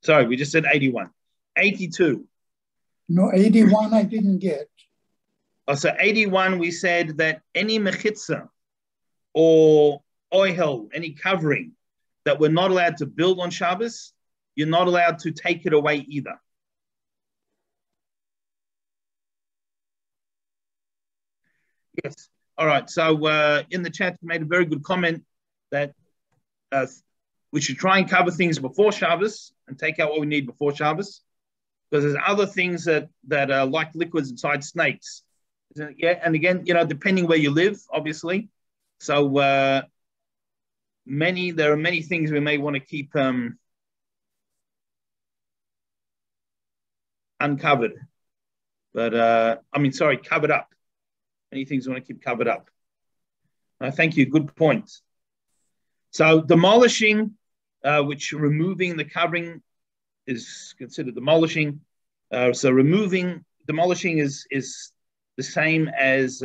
Sorry, we just said 81. 82. No, 81 I didn't get. Oh, so 81, we said that any mechitza or oihel, any covering that we're not allowed to build on Shabbos, you're not allowed to take it away either. Yes. All right. So in the chat, you made a very good comment that we should try and cover things before Shabbos and take out what we need before Shabbos, because there's other things that are like liquids inside snakes. Yeah, and again, depending where you live, obviously. So there are many things we may want to keep uncovered, but covered up. Many things we want to keep covered up. Thank you. Good point. So demolishing, which removing the covering is considered demolishing. So demolishing is the same as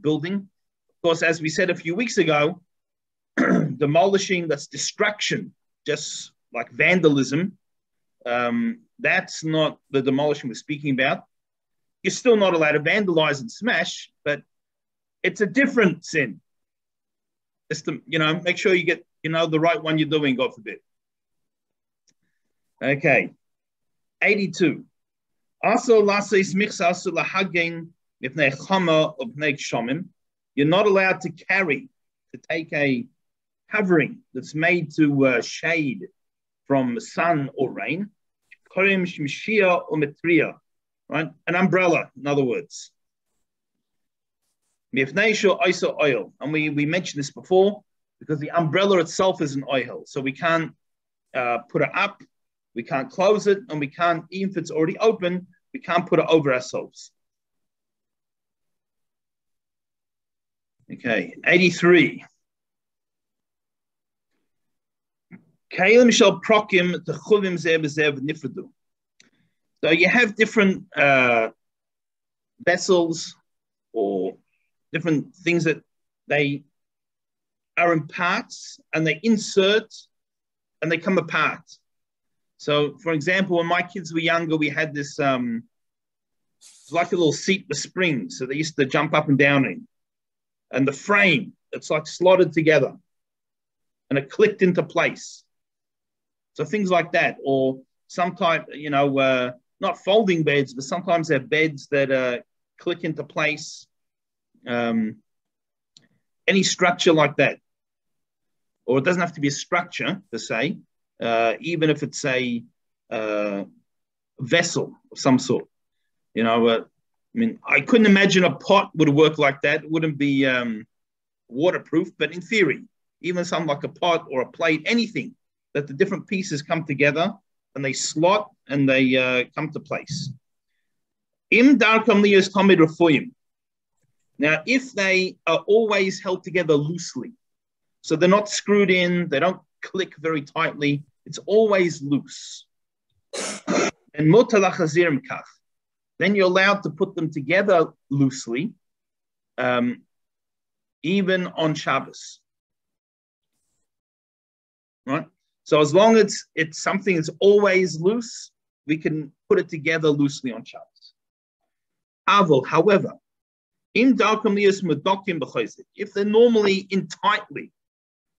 building. Of course, as we said a few weeks ago, demolishing, that's destruction, just like vandalism. That's not the demolishing we're speaking about. You're still not allowed to vandalize and smash, but it's a different sin. Just to, make sure you get, the right one you're doing, God forbid. Okay. 82. Also, you're not allowed to take a covering that's made to shade from sun or rain. Right? An umbrella, in other words. And we mentioned this before, because the umbrella itself is an oil. So we can't put it up, we can't close it, and we can't, even if it's already open, we can't put it over ourselves. Okay, 83. So you have different vessels or different things that they are in parts, and they insert and they come apart. So, for example, when my kids were younger, we had this like a little seat with springs, so they used to jump up and down in. And the frame, it's like slotted together, and it clicked into place. So things like that, or some type, not folding beds, but sometimes they're beds that click into place. Any structure like that. Or it doesn't have to be a structure per se, even if it's a vessel of some sort. I couldn't imagine a pot would work like that. It wouldn't be waterproof, but in theory, even something like a pot or a plate, anything that the different pieces come together and they slot and they come to place. Im darkam liyos tamid rafuyim. Now, if they are always held together loosely, so they're not screwed in, they don't click very tightly, it's always loose. And mutalach hazirim kach. Then you're allowed to put them together loosely, even on Shabbos. Right? So as long as it's something that's always loose, we can put it together loosely on Shabbos. Avol, however, if they're normally in tightly,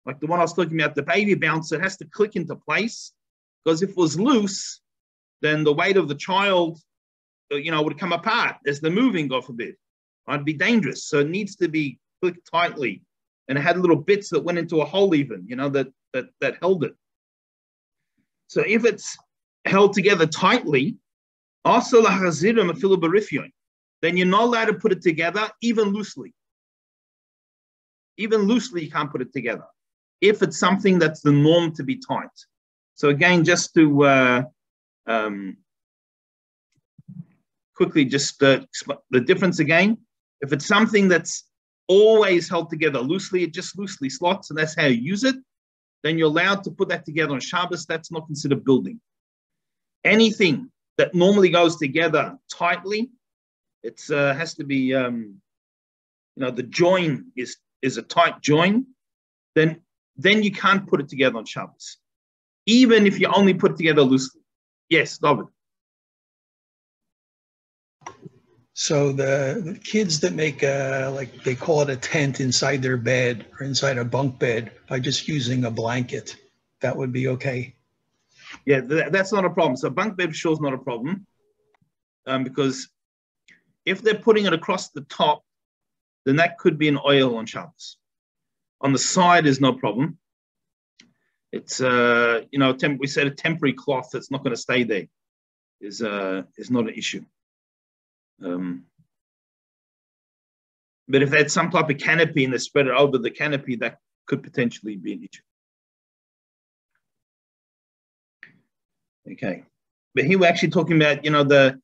like the one I was talking about, the baby bouncer, it has to click into place, because if it was loose, then the weight of the child, would come apart as they're moving, God forbid. It'd be dangerous. So it needs to be clicked tightly. And it had little bits that went into a hole even, that held it. So if it's held together tightly, then you're not allowed to put it together even loosely. Even loosely, you can't put it together if it's something that's the norm to be tight. So again, just to quickly the difference again. If it's something that's always held together loosely, it just loosely slots, and that's how you use it, then you're allowed to put that together on Shabbos. That's not considered building. Anything that normally goes together tightly, it has to be, the join is a tight join, then you can't put it together on Shabbos, even if you only put it together loosely. Yes, David. So the kids that make like they call it a tent inside their bed or inside a bunk bed by just using a blanket, that would be okay. Yeah, that's not a problem. So bunk bed sure is not a problem, because if they're putting it across the top, then that could be an oil on Shabbos. On the side is no problem. It's we said a temporary cloth that's not going to stay there is not an issue. But if they had some type of canopy and they spread it over the canopy, that could potentially be an issue. Okay, but here we're actually talking about like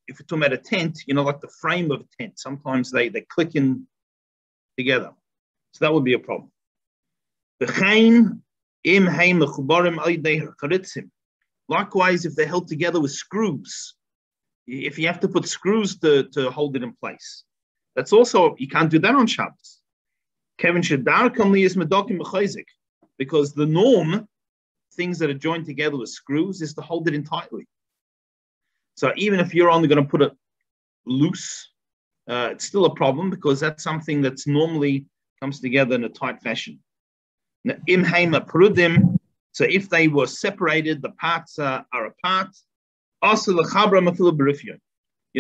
if we're talking about a tent, like the frame of a tent. Sometimes they click in together, so that would be a problem. Likewise, if they're held together with screws, if you have to put screws to hold it in place, that's also, you can't do that on Shabbos. Because the norm, things that are joined together with screws, is to hold it in tightly. So even if you're only going to put it loose, it's still a problem because that's something that's normally comes together in a tight fashion. So if they were separated, the parts are apart. You're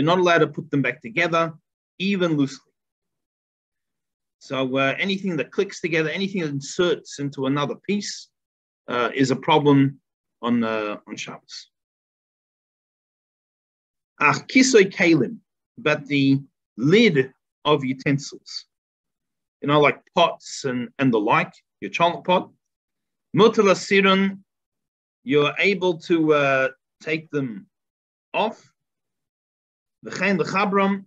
not allowed to put them back together, even loosely. So anything that clicks together, anything that inserts into another piece, is a problem on Shabbos. Kisoy kalim, but the lid of utensils, like pots and the like, your chalent pot, mutala sirun, you're able to take them off. The chabram,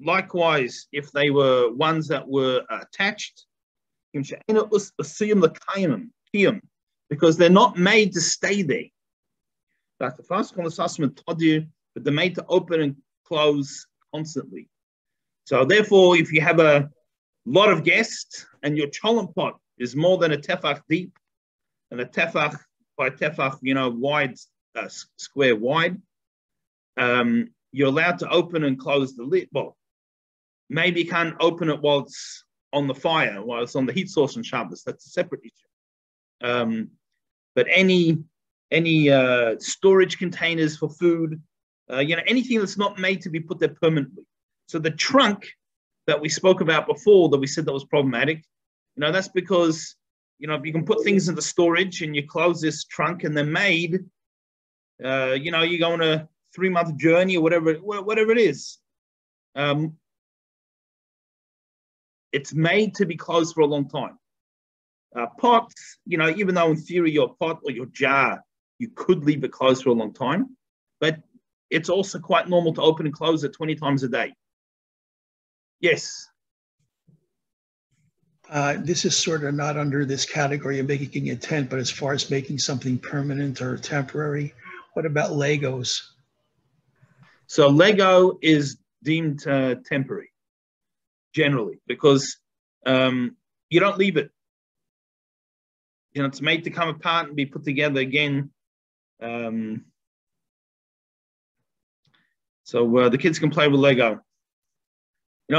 likewise, if they were ones that were attached, because they're not made to stay there. But they're made to open and close constantly. So therefore, if you have a lot of guests and your cholent pot is more than a tefach deep and a tefach by tefach, wide, square wide, you're allowed to open and close the lid. Well, maybe you can't open it while it's on the fire, while it's on the heat source on Shabbos. That's a separate issue. But any storage containers for food, anything that's not made to be put there permanently. So the trunk that we spoke about before, that we said that was problematic, that's because, if you can put things into storage and you close this trunk and they're made, you go on a 3-month journey or whatever it is. It's made to be closed for a long time. Pots, even though in theory your pot or your jar, you could leave it closed for a long time, but it's also quite normal to open and close it 20 times a day. Yes. This is sort of not under this category of making a tent, but as far as making something permanent or temporary, what about Legos? So Lego is deemed temporary, generally, because you don't leave it. It's made to come apart and be put together again. So the kids can play with Lego.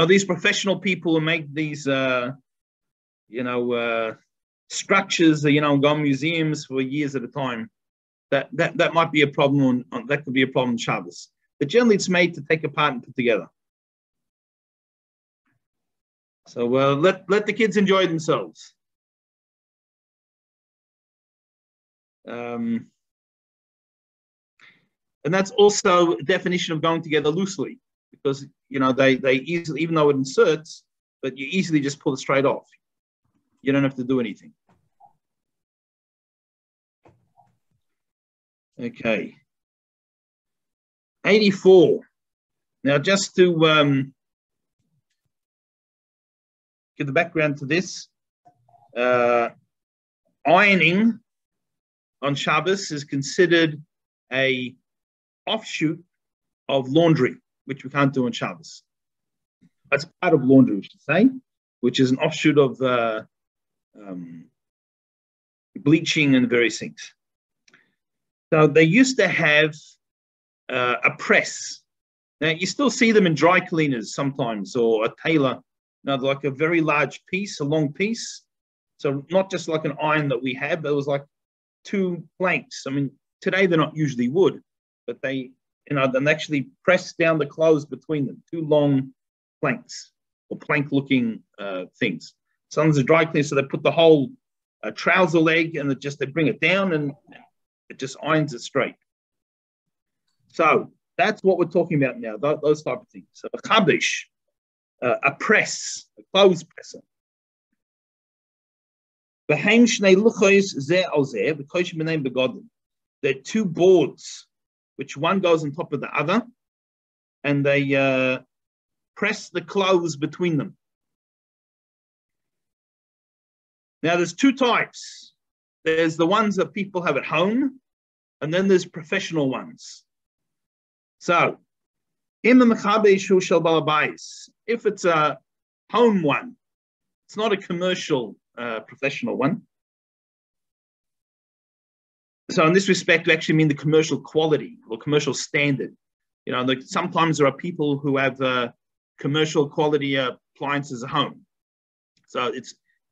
These professional people who make these, structures, go in museums for years at a time. That might be a problem. That could be a problem in Shabbos. But generally, it's made to take apart and put together. So let the kids enjoy themselves. And that's also a definition of going together loosely, because they easily, even though it inserts, but you easily just pull it straight off. You don't have to do anything. Okay. 84. Now, just to give the background to this, ironing on Shabbos is considered a offshoot of laundry, which we can't do on Shabbos. That's part of laundry, we should say, which is an offshoot of bleaching and various things. So they used to have a press. Now you still see them in dry cleaners sometimes, or a tailor, like a very large piece, a long piece. So not just like an iron that we have, but it was like two planks. I mean, today they're not usually wood, but they actually press down the clothes between them, two long planks or plank-looking things. Sometimes a dry cleaner, so they put the whole trouser leg and they bring it down and it just irons it straight. So that's what we're talking about now, those type of things. So a chabish, a press, a clothes presser. They're two boards, which one goes on top of the other, and they press the clothes between them. Now, there's two types. There's the ones that people have at home, and then there's professional ones. So, if it's a home one, it's not a commercial professional one. So in this respect, we actually mean the commercial quality or commercial standard. Sometimes there are people who have commercial quality appliances at home. So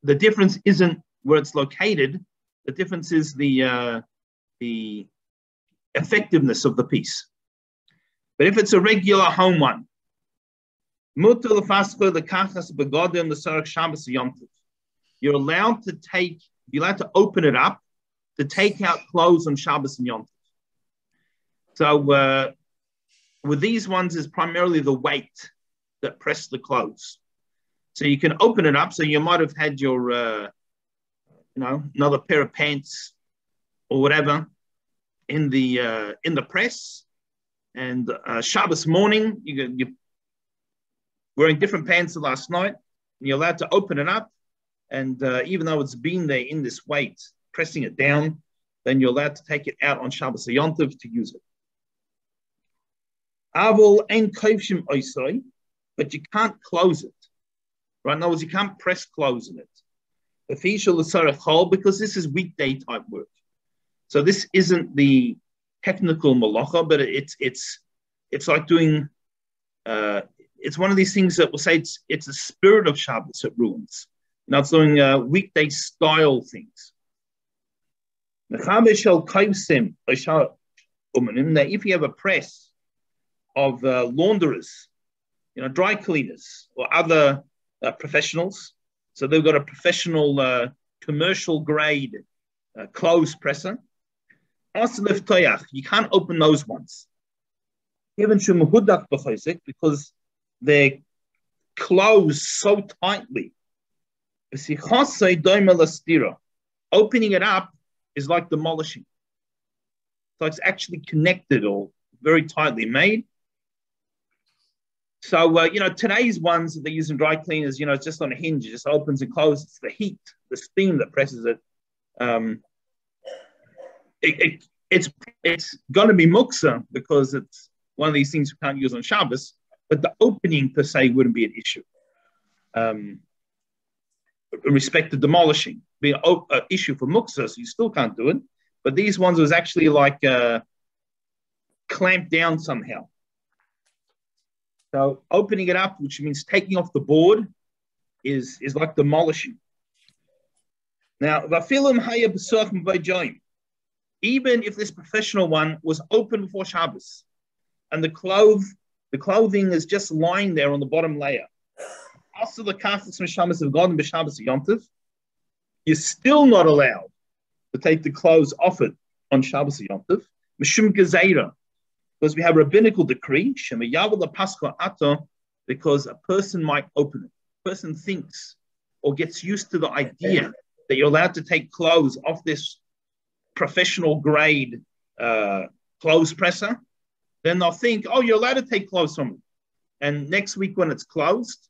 the difference isn't where it's located. The difference is the effectiveness of the piece. But if it's a regular home one, you're allowed to open it up to take out clothes on Shabbos and Yom Tov. So with these ones is primarily the weight that press the clothes. So you can open it up. So you might have had your, another pair of pants or whatever in the press. And Shabbos morning, you're wearing different pants than last night, and you're allowed to open it up. And even though it's been there in this weight, pressing it down, then you're allowed to take it out on Shabbos Yom Tov to use it. But you can't close it. Right? In other words, you can't press close in it. Because this is weekday type work. So this isn't the technical malacha, but it's like doing, it's one of these things that we'll say it's the spirit of Shabbos that ruins. Now it's doing weekday style things. Now, if you have a press of launderers, dry cleaners or other professionals, so they've got a professional commercial grade clothes presser, you can't open those ones. Because they're closed so tightly. Opening it up is like demolishing. So it's actually connected or very tightly made. So, today's ones that they use in dry cleaners, it's just on a hinge. It just opens and closes. It's the heat, the steam that presses it. It's going to be muksa because it's one of these things you can't use on Shabbos, but the opening per se wouldn't be an issue. In respect to demolishing, being an issue for muksa, so you still can't do it. But these ones was actually like clamped down somehow. So opening it up, which means taking off the board, is like demolishing. Now, even if this professional one was open before Shabbos, and the clothing is just lying there on the bottom layer, you're still not allowed to take the clothes off it on Shabbos Yom Tov, because we have a rabbinical decree, because a person might open it. A person thinks or gets used to the idea that you're allowed to take clothes off this professional grade clothes presser, then they'll think, oh, you're allowed to take clothes from it. And next week when it's closed,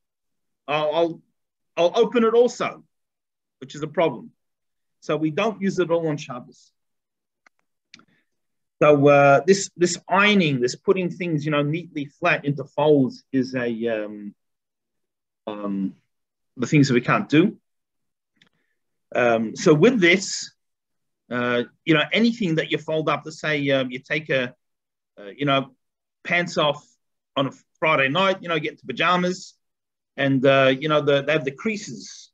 I'll open it also, which is a problem. So we don't use it all on Shabbos. So this ironing, this putting things, neatly flat into folds is the things that we can't do. So with this, Anything that you fold up. Let's say you take pants off on a Friday night. Get into pajamas, and they have the creases,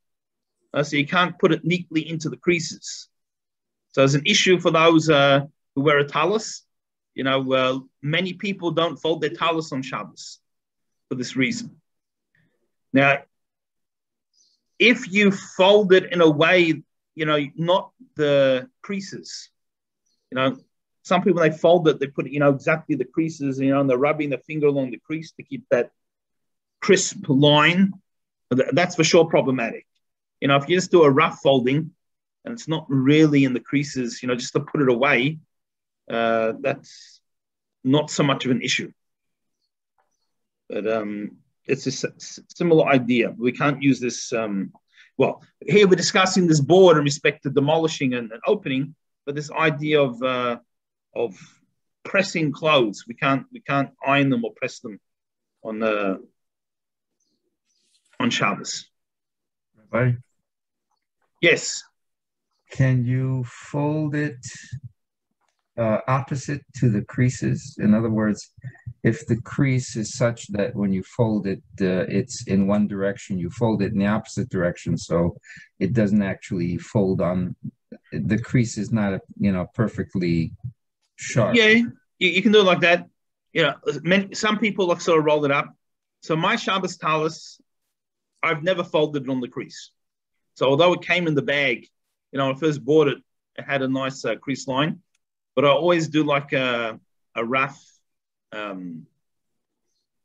so you can't put it neatly into the creases. So it's an issue for those who wear a talus. Many people don't fold their talus on Shabbos for this reason. Now, if you fold it in a way, not the creases, some people, they fold it, they put it, exactly the creases, and they're rubbing the finger along the crease to keep that crisp line. That's for sure problematic. If you just do a rough folding and it's not really in the creases, just to put it away, that's not so much of an issue. But it's a similar idea. We can't use this. Here we're discussing this board in respect to demolishing and opening, but this idea of pressing clothes, we can't iron them or press them on Shabbos. Rabbi? Yes. Can you fold it opposite to the creases? In other words, if the crease is such that when you fold it, it's in one direction, you fold it in the opposite direction, so it doesn't actually fold on. The crease is not, perfectly sharp. Yeah, you can do it like that. Some people sort of roll it up. So my Shabbos talus, I've never folded it on the crease. So although it came in the bag, when I first bought it, it had a nice crease line. But I always do like a rough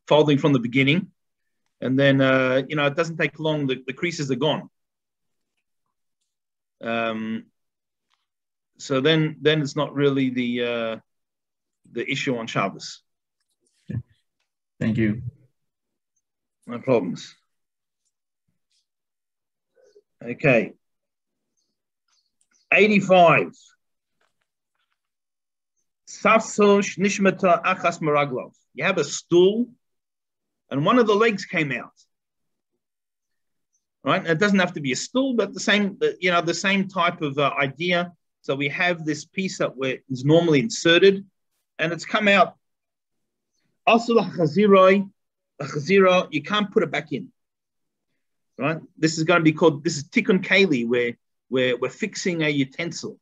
folding from the beginning. And then, it doesn't take long. The creases are gone. So then it's not really the issue on Shabbos. Thank you. No problems. Okay. 85. Safsosh nishmata achas maraglov. You have a stool, and one of the legs came out. Right? It doesn't have to be a stool, but the same type of idea. So we have this piece that is normally inserted, and it's come out. Also, the chazira, you can't put it back in. Right? This is tikkun keli, where we're fixing a utensil.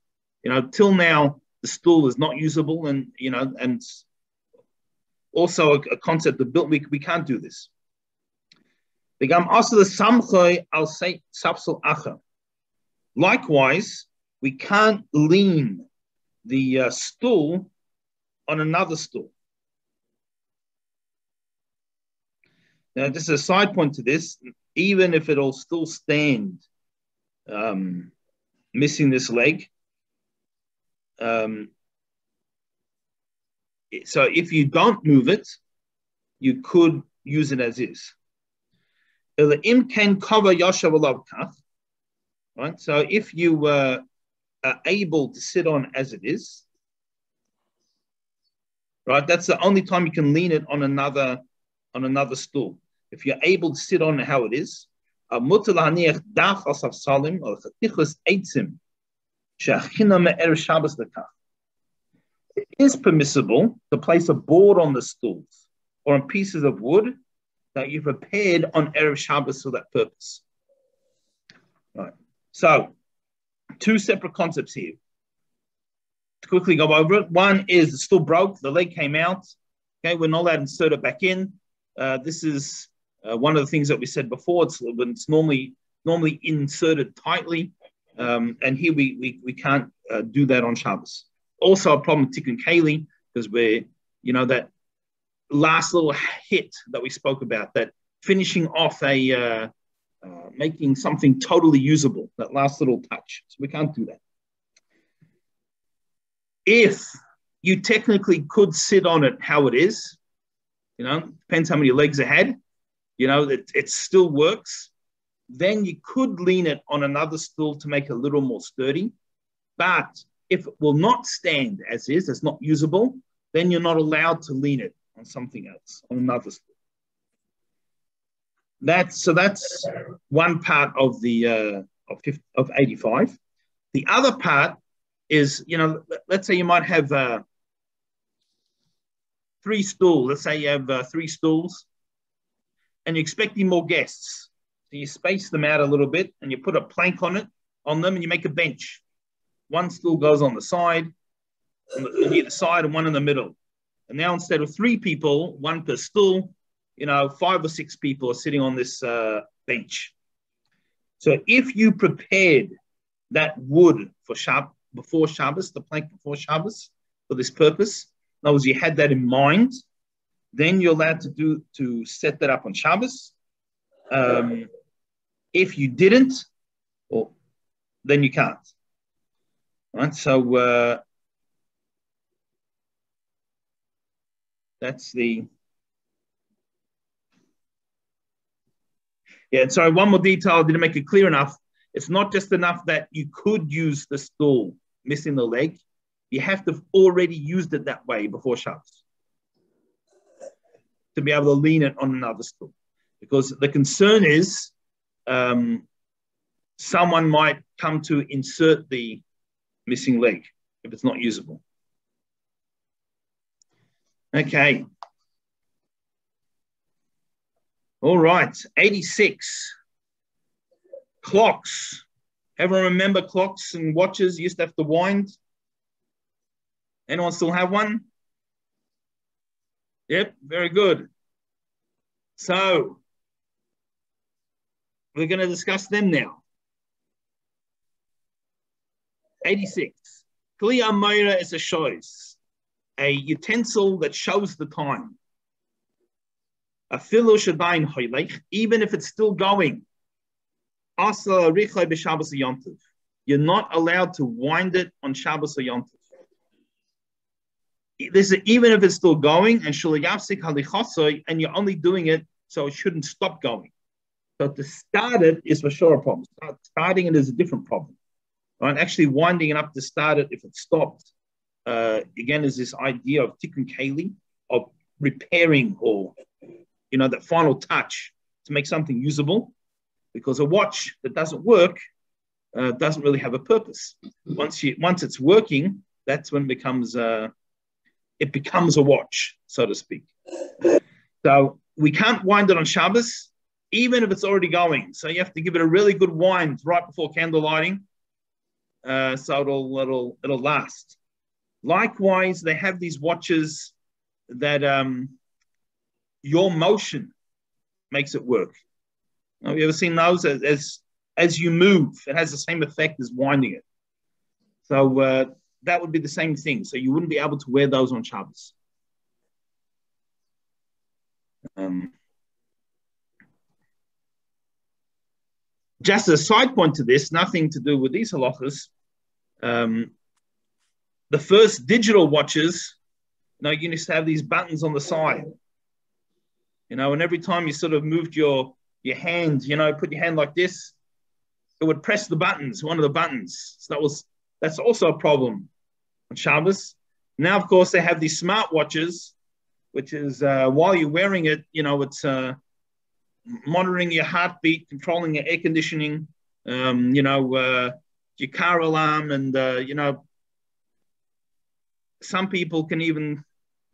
Till now the stool is not usable, and also a concept of built. We can't do this. Likewise, we can't lean the stool on another stool. Now, just a side point to this, even if it'll still stand, missing this leg. So if you don't move it, you could use it as is. Right? So if you are able to sit on as it is, right, that's the only time you can lean it on another stool. If you're able to sit on how it is, it is permissible to place a board on the stools or on pieces of wood that you prepared on Erev Shabbos for that purpose. Right. So, two separate concepts here. To quickly go over it. One is it's still broke, the leg came out. Okay, we're not allowed to insert it back in. This is one of the things that we said before. It's normally inserted tightly, and here we can't do that on Shabbos. Also, a problem with tikkun keli, because that last little hit that we spoke about, that finishing off making something totally usable, that last little touch. So we can't do that. If you technically could sit on it how it is, depends how many legs it had, it still works, then you could lean it on another stool to make it a little more sturdy. But if it will not stand as is, it's not usable, then you're not allowed to lean it on something else, on another stool. That's one part of the of 85. The other part is, let's say you might have 3 stools. Let's say you have 3 stools and you're expecting more guests. So you space them out a little bit and you put a plank on them and you make a bench. 1 stool goes on the side, on either side, and 1 in the middle. And now instead of 3 people, 1 per stool, 5 or 6 people are sitting on this bench. So if you prepared that wood before Shabbos, the plank before Shabbos, for this purpose, in other words, you had that in mind, then you're allowed to set that up on Shabbos. If you didn't, well, then you can't. Right? So that's the... Yeah, sorry, one more detail, I didn't make it clear enough. It's not just enough that you could use the stool missing the leg. You have to have already used it that way before Shabbos to be able to lean it on another stool. Because the concern is someone might come to insert the missing leg if it's not usable. Okay. All right, 86. Clocks. Everyone remember clocks and watches you used to have to wind? Anyone still have one? Yep, very good. So we're going to discuss them now. 86. Kli Amira is a shows, a utensil that shows the time. A filu shadain hoylech, even if it's still going. Asa richay b'Shabbos Yontiv. You're not allowed to wind it on Shabbos or Yontiv. This is even if it's still going, and shulayavsik halichasoi, and you're only doing it so it shouldn't stop going. So to start it is for sure a problem. Starting it is a different problem. Right? Actually winding it up to start it, if it stopped, again, is this idea of tikkun keli, of repairing or that final touch to make something usable, because a watch that doesn't work doesn't really have a purpose. Once it's working, that's when it becomes a watch, so to speak. So we can't wind it on Shabbos, even if it's already going. So you have to give it a really good wind right before candle lighting, so it'll last. Likewise, they have these watches that your motion makes it work. Have you ever seen those? As you move, it has the same effect as winding it. So that would be the same thing. So you wouldn't be able to wear those on Shabbos. Just a side point to this, nothing to do with these halachas. The first digital watches, you used to have these buttons on the side. And every time you sort of moved your hand, put your hand like this, it would press the buttons, one of the buttons. So that's also a problem on Shabbos. Now, of course, they have these smart watches, which is while you're wearing it, it's monitoring your heartbeat, controlling your air conditioning, your car alarm, and some people can even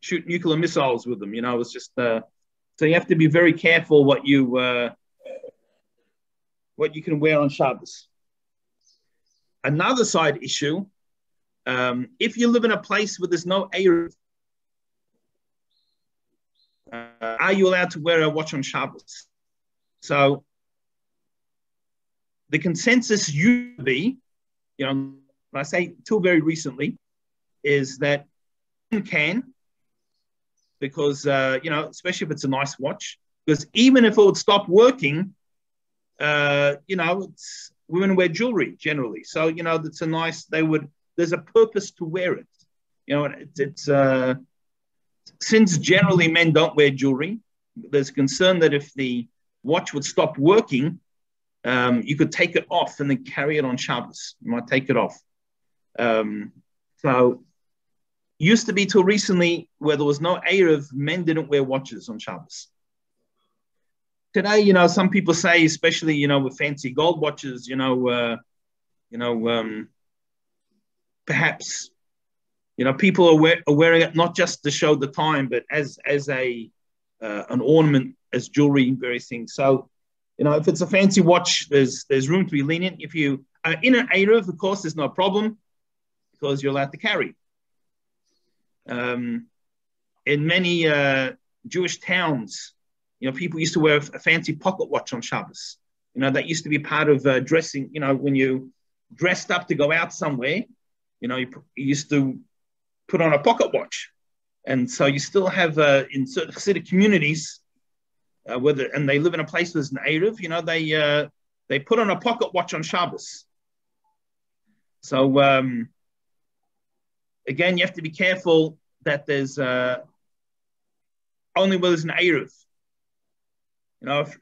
shoot nuclear missiles with them. It's just so you have to be very careful what you can wear on Shabbos. Another side issue: if you live in a place where there's no Erev, are you allowed to wear a watch on Shabbos? So the consensus used to be, I say till very recently, is that you can, because, especially if it's a nice watch, because even if it would stop working, it's women wear jewelry generally. So, it's a nice, there's a purpose to wear it. It's since generally men don't wear jewelry, there's a concern that if the watch would stop working, you could take it off and then carry it on Shabbos. You might take it off. So used to be till recently where there was no Erev, men didn't wear watches on Shabbos. Today, some people say, especially, with fancy gold watches, perhaps, people are wearing it not just to show the time, but as an ornament, as jewelry, various things. So, if it's a fancy watch, there's room to be lenient. If you are in an Erev, of course, there's no problem because you're allowed to carry. In many Jewish towns, people used to wear a fancy pocket watch on Shabbos. That used to be part of dressing. When you dressed up to go out somewhere, you used to put on a pocket watch. And so you still have in certain Hasidic communities, and they live in a place where there's an Erev, they put on a pocket watch on Shabbos. So again, you have to be careful that there's only where there's an Erev. If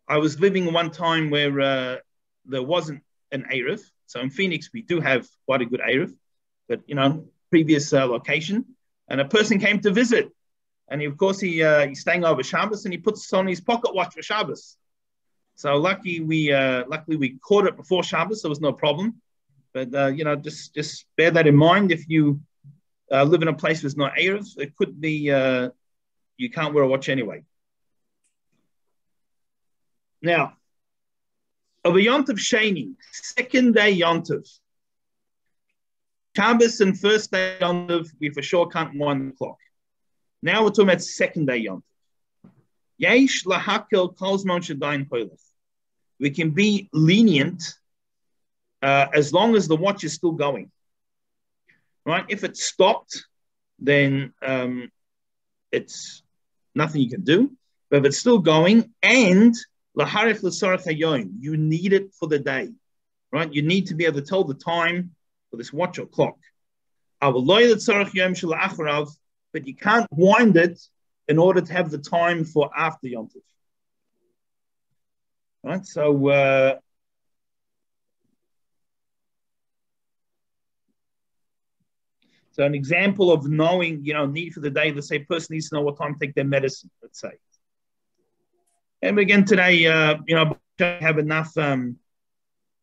I was living one time where there wasn't an Erev. So in Phoenix, we do have quite a good Erev, but previous location. And a person came to visit, and of course he's staying over Shabbos, and he puts on his pocket watch for Shabbos. So luckily we caught it before Shabbos, there was no problem. But just bear that in mind. If you live in a place with no Erev, it could be you can't wear a watch anyway. Now, of a Yontiv Sheni, second day Yontiv. Shabbos and first day Yontiv, we for sure can't wind the clock. Now we're talking about second day Yontiv. Yesh lahakel kolzman shadayin choylech. We can be lenient as long as the watch is still going. Right? If it stopped, then it's nothing you can do. But if it's still going, and laharif l'sarach hayoim, you need it for the day. Right? You need to be able to tell the time for this watch or clock. But you can't wind it in order to have the time for after Yom Tov. Right? So so an example of knowing, need for the day, let's say a person needs to know what time to take their medicine, let's say. And again, today, have enough,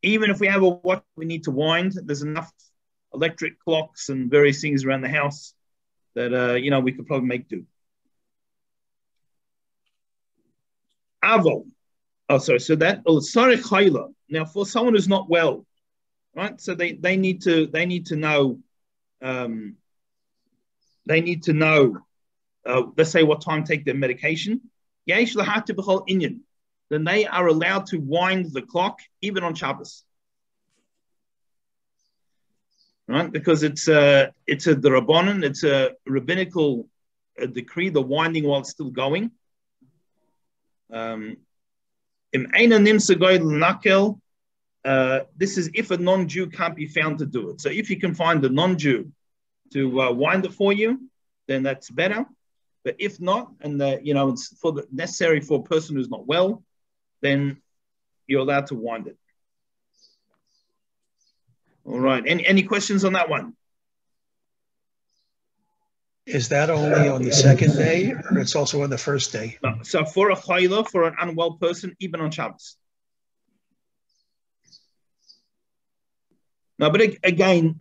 even if we have a watch we need to wind, there's enough electric clocks and various things around the house that, we could probably make do. Avo. Oh, sorry. So that, now for someone who's not well, right? So they need to know, let's say what time to take their medication. Then they are allowed to wind the clock even on Shabbos, right? Because it's a Rabbanan, it's a rabbinical decree, the winding while it's still going. This is if a non-Jew can't be found to do it. So if you can find a non-Jew to wind it for you, then that's better. But if not, and it's necessary for a person who's not well, then you're allowed to wind it. All right. Any questions on that one? Is that only on the second day, or it's also on the first day? No. So for a chayla, for an unwell person, even on Shabbos. No, but again,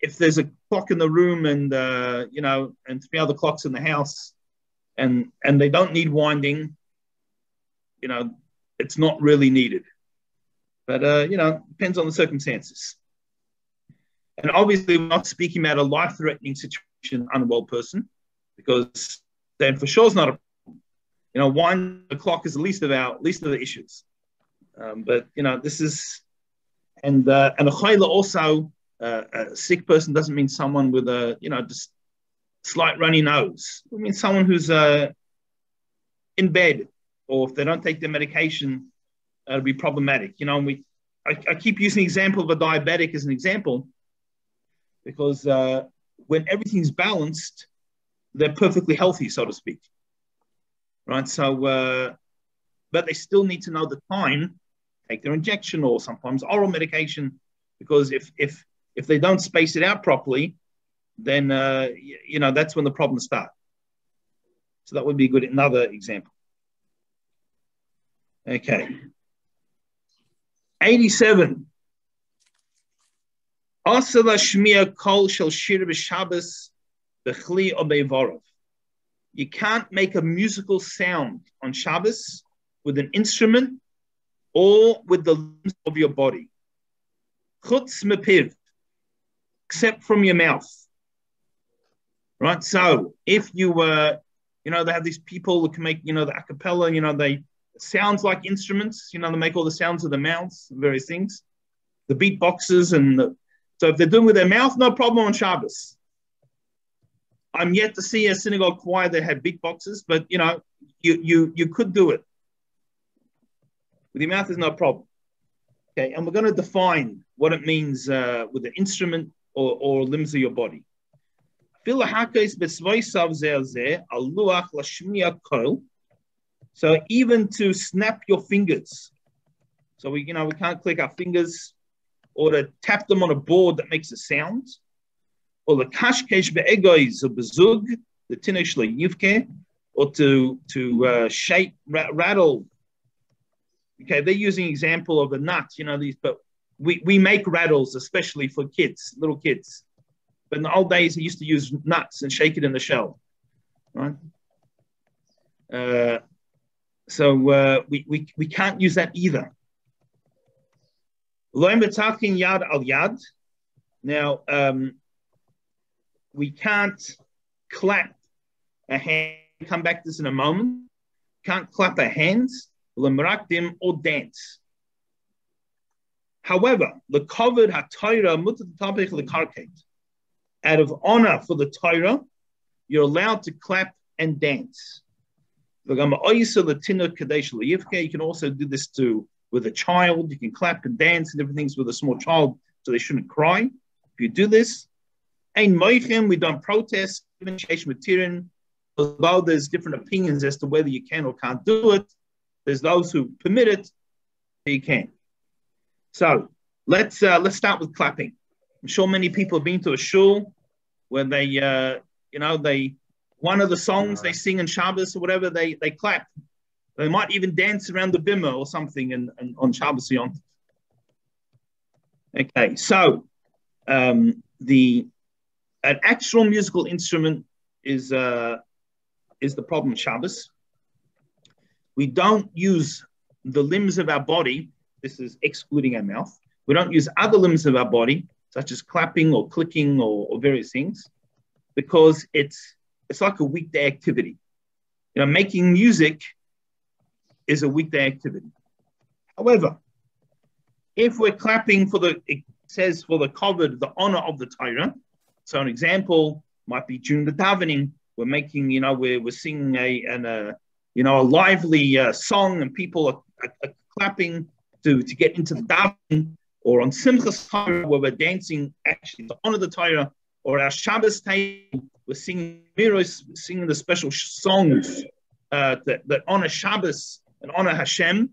if there's a clock in the room and and 3 other clocks in the house, and they don't need winding, it's not really needed. But depends on the circumstances. And obviously, we're not speaking about a life-threatening situation, unwell person, because then for sure it's not a problem. Winding the clock is the least of the issues. But this is, and a chayla also. A sick person doesn't mean someone with a, just slight runny nose. It means someone who's in bed, or if they don't take their medication, it'll be problematic. I keep using the example of a diabetic as an example, because when everything's balanced, they're perfectly healthy, so to speak. Right? So, but they still need to know the time, take their injection or sometimes oral medication, because if they don't space it out properly, then, that's when the problems start. So that would be another example. Okay. 87. Asala shmiya kol shel shir b'Shabbos b'chli o be'vorov. You can't make a musical sound on Shabbos with an instrument or with the limbs of your body. Chutz mepiv, except from your mouth. Right? So if you were, they have these people who can make, the a cappella, they sounds like instruments, they make all the sounds of the mouths, various things, the beatboxes. So if they're doing with their mouth, no problem on Shabbos. I'm yet to see a synagogue choir that had beatboxes, but you could do it. With your mouth is no problem. Okay, and we're going to define what it means with an instrument or limbs of your body. So even to snap your fingers. So we can't click our fingers or to tap them on a board that makes a sound. Or the kashkesh be'egois of bezug, the tinish yivke, or to shake, rattle. Okay, they're using example of a nut, these, but we make rattles especially for kids, little kids. But in the old days, they used to use nuts and shake it in the shell, right? So we can't use that either. Yad al yad. Now, we can't clap a hand. Come back to this in a moment. Can't clap our hands, lemrakdim, or dance. However, the covered hatayra mutat tabich lekarket. Out of honor for the Torah, you're allowed to clap and dance. You can also do this with a child. You can clap and dance and different things with a small child, so they shouldn't cry. If you do this, we don't protest. Although there's different opinions as to whether you can or can't do it, there's those who permit it, so you can. So let's start with clapping. I'm sure many people have been to a shul where they, one of the songs they sing in Shabbos or whatever, they clap. They might even dance around the bimah or something and on Shabbos Yom. Okay, so an actual musical instrument is the problem in Shabbos. We don't use the limbs of our body. This is excluding our mouth. We don't use other limbs of our body, such as clapping or clicking or various things, because it's like a weekday activity. Making music is a weekday activity. However, if we're clapping it says for the covered, the honor of the Torah. So an example might be during the davening, we're making, we're singing a lively song, and people are clapping to get into the davening. Or on Simchas Torah, where we're dancing actually to honor the Torah, or our Shabbos table, we're singing the special songs that honor Shabbos and honor Hashem,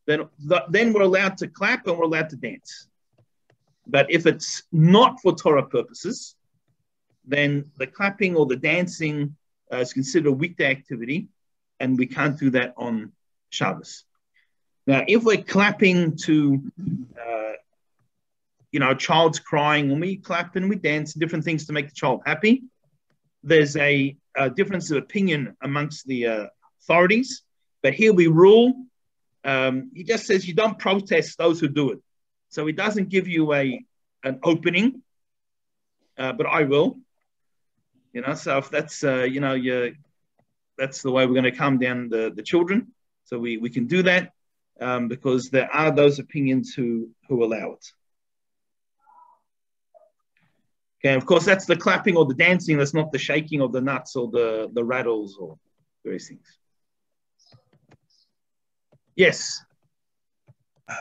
then we're allowed to clap and we're allowed to dance. But if it's not for Torah purposes, then the clapping or the dancing is considered a weekday activity, and we can't do that on Shabbos. Now, if we're clapping to, a child's crying, and we clap and we dance, different things to make the child happy, there's a difference of opinion amongst the authorities. But here we rule. He just says you don't protest those who do it. So he doesn't give you an opening, but I will. So if that's, that's the way we're going to calm down the children. So we can do that. Because there are those opinions who allow it. Okay, of course, that's the clapping or the dancing. That's not the shaking of the nuts or the rattles or various things. Yes.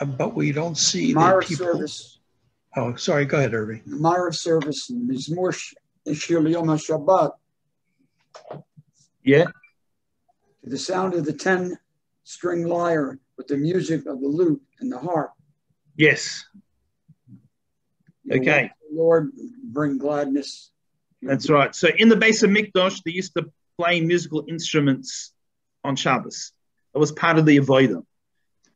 But we don't see Marav the people. service. Oh, sorry. Go ahead, Irving. Marav service is more Shir Yom HaShabbat. Yeah. To the sound of the 10-string lyre with the music of the lute and the harp. Yes. Okay. Lord, bring gladness. That's right. So in the base of Mikdash, they used to play musical instruments on Shabbos. That was part of the avodah,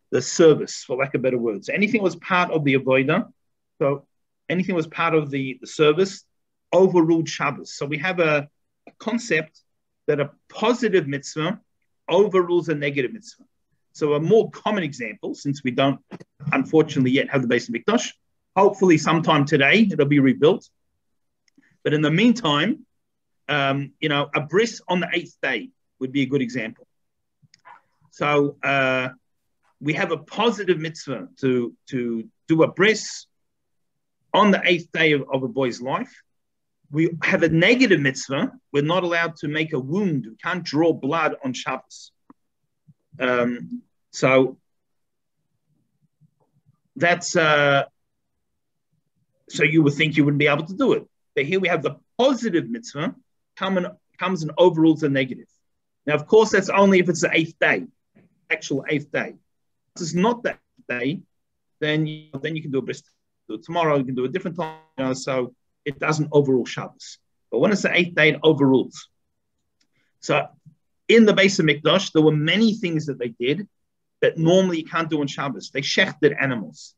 the service, for lack of better words. Anything was part of the avodah. So anything that was part of the service, overruled Shabbos. So we have a concept that a positive mitzvah overrules a negative mitzvah. So a more common example, since we don't, unfortunately, yet have the Beis Hamikdash, hopefully sometime today it'll be rebuilt. But in the meantime, a bris on the 8th day would be a good example. So we have a positive mitzvah to do a bris on the 8th day of a boy's life. We have a negative mitzvah. We're not allowed to make a wound. We can't draw blood on Shabbos. So that's so you would think you wouldn't be able to do it. But here we have the positive mitzvah comes and overrules the negative. Now, of course, that's only if it's the 8th day, actual 8th day. If it's not that day, then you can do a bris tomorrow. You can do a different time. So it doesn't overrule Shabbos. But when it's the 8th day, it overrules. So in the Beis Hamikdash, there were many things that they did that normally you can't do on Shabbos. They shechted animals.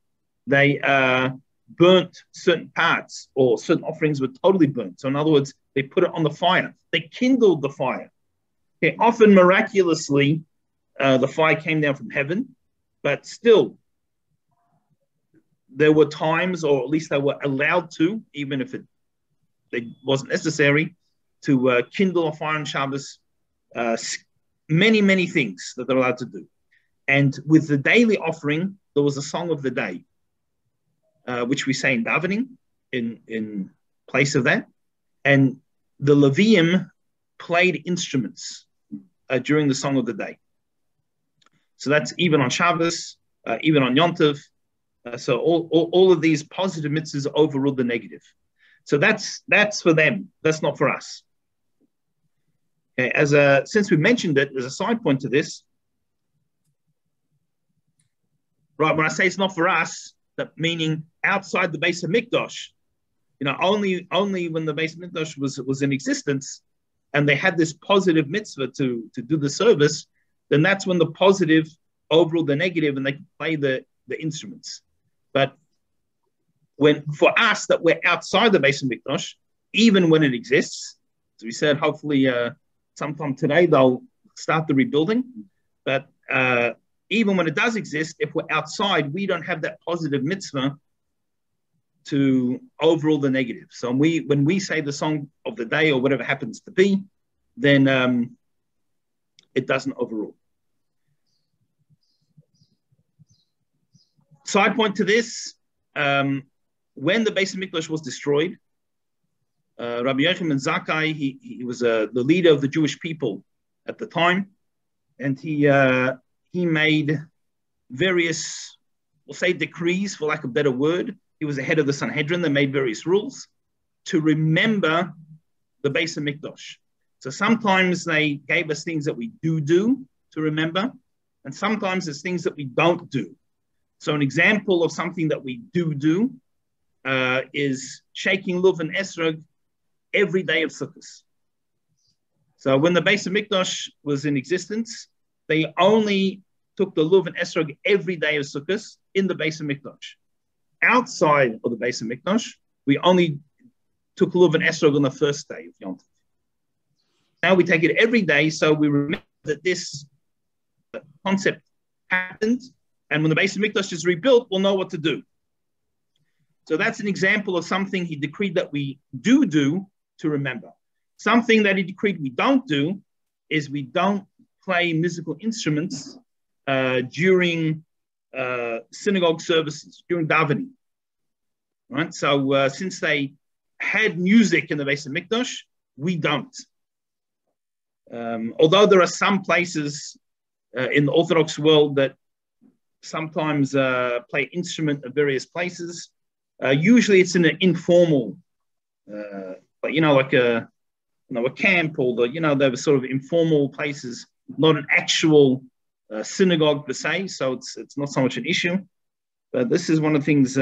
They burnt certain parts, or certain offerings were totally burnt. So in other words, they put it on the fire. They kindled the fire. Okay, often miraculously, the fire came down from heaven, but still, there were times, or at least they were allowed to, even if it wasn't necessary, to kindle a fire on Shabbos. Many, many things that they're allowed to do. And with the daily offering, there was a song of the day, which we say in davening, in place of that. And the Leviim played instruments during the song of the day. So that's even on Shabbos, even on Yom Tov. So all of these positive mitzvahs overrule the negative. So that's for them. That's not for us. Okay, since we mentioned it, as a side point to this, right? When I say it's not for us, that meaning outside the Beis Hamikdash, only when the Beis Hamikdash was in existence, and they had this positive mitzvah to do the service, then that's when the positive overruled the negative, and they could play the instruments. But for us that we're outside the Beis Hamikdash, even when it exists, as we said, hopefully sometime today they'll start the rebuilding. But even when it does exist, if we're outside, we don't have that positive mitzvah to overrule the negative. So when we say the song of the day or whatever happens to be, then it doesn't overrule. Side point to this, when the Beis Hamikdash was destroyed, Rabbi Yochanan Zakkai, he was the leader of the Jewish people at the time, and he made various, we'll say decrees, for lack of a better word. He was the head of the Sanhedrin. They made various rules to remember the Beis Hamikdash. So sometimes they gave us things that we do to remember, and sometimes it's things that we don't do. So an example of something that we do is shaking luv and esrog every day of Sukkot. So when the Beis Hamikdash was in existence, they only took the luv and esrog every day of Sukkot in the Beis Hamikdash. Outside of the Beis Hamikdash, we only took luv and esrog on the first day of Yom Tov. Now we take it every day, so we remember that this concept happened, and when the Beis Hamikdash is rebuilt, we'll know what to do. So that's an example of something he decreed that we do to remember. Something that he decreed we don't do is we don't play musical instruments during synagogue services, during davening. Right? So since they had music in the Beis Hamikdash, we don't. Although there are some places in the Orthodox world that sometimes play instrument at various places, usually it's in an informal, like a camp, or they were sort of informal places, not an actual synagogue per se. So it's not so much an issue. But this is one of the things.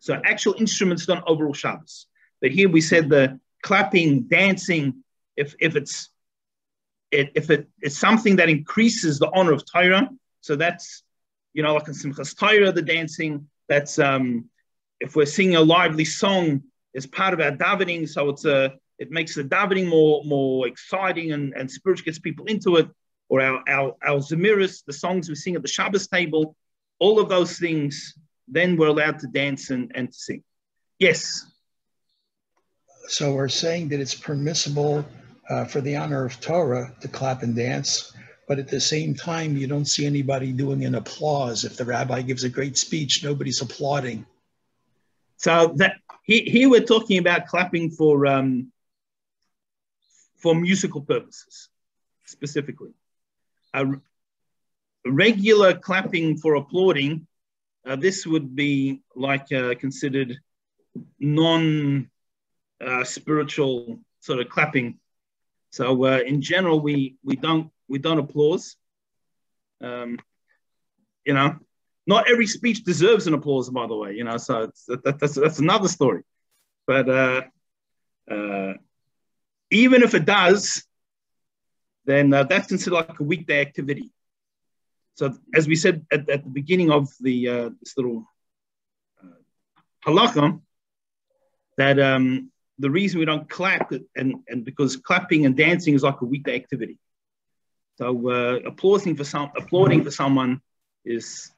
So actual instruments don't overrule Shabbos. But here we said the clapping, dancing, if it's something that increases the honor of Torah, so that's like in Simchas Torah, the dancing. That's if we're singing a lively song as part of our davening, so it makes the davening more exciting and spiritual, gets people into it, or our zemiris, the songs we sing at the Shabbos table, all of those things, then we're allowed to dance and to sing. Yes. So we're saying that it's permissible for the honor of Torah to clap and dance, but at the same time, you don't see anybody doing an applause. If the rabbi gives a great speech, nobody's applauding. So that here we're talking about clapping for musical purposes, specifically. Regular clapping for applauding, this would be like considered non-spiritual sort of clapping. So in general, we don't applause. Not every speech deserves an applause, by the way. So that's another story. But even if it does, then that's considered like a weekday activity. So as we said at the beginning of this little halakha, that the reason we don't clap and because clapping and dancing is like a weekday activity. So applauding for someone is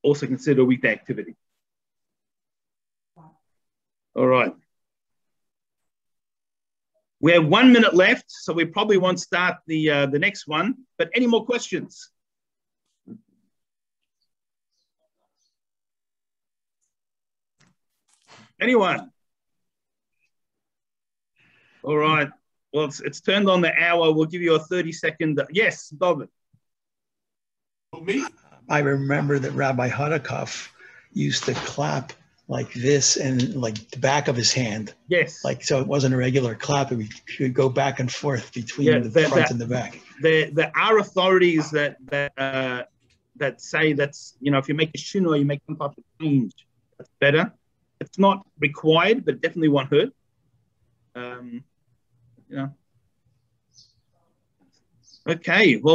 also considered a weekday activity. All right. We have 1 minute left, so we probably won't start the next one. But any more questions? Anyone? All right. Well, it's turned on the hour. We'll give you a 30-second. Yes, David. Me? I remember that Rabbi Hadakov used to clap like this and like the back of his hand. Yes. So it wasn't a regular clap. It would go back and forth between the front and the back. There are authorities that say that's, if you make a shinoi, you make some type of change. That's better. It's not required, but definitely won't hurt. Okay. Well.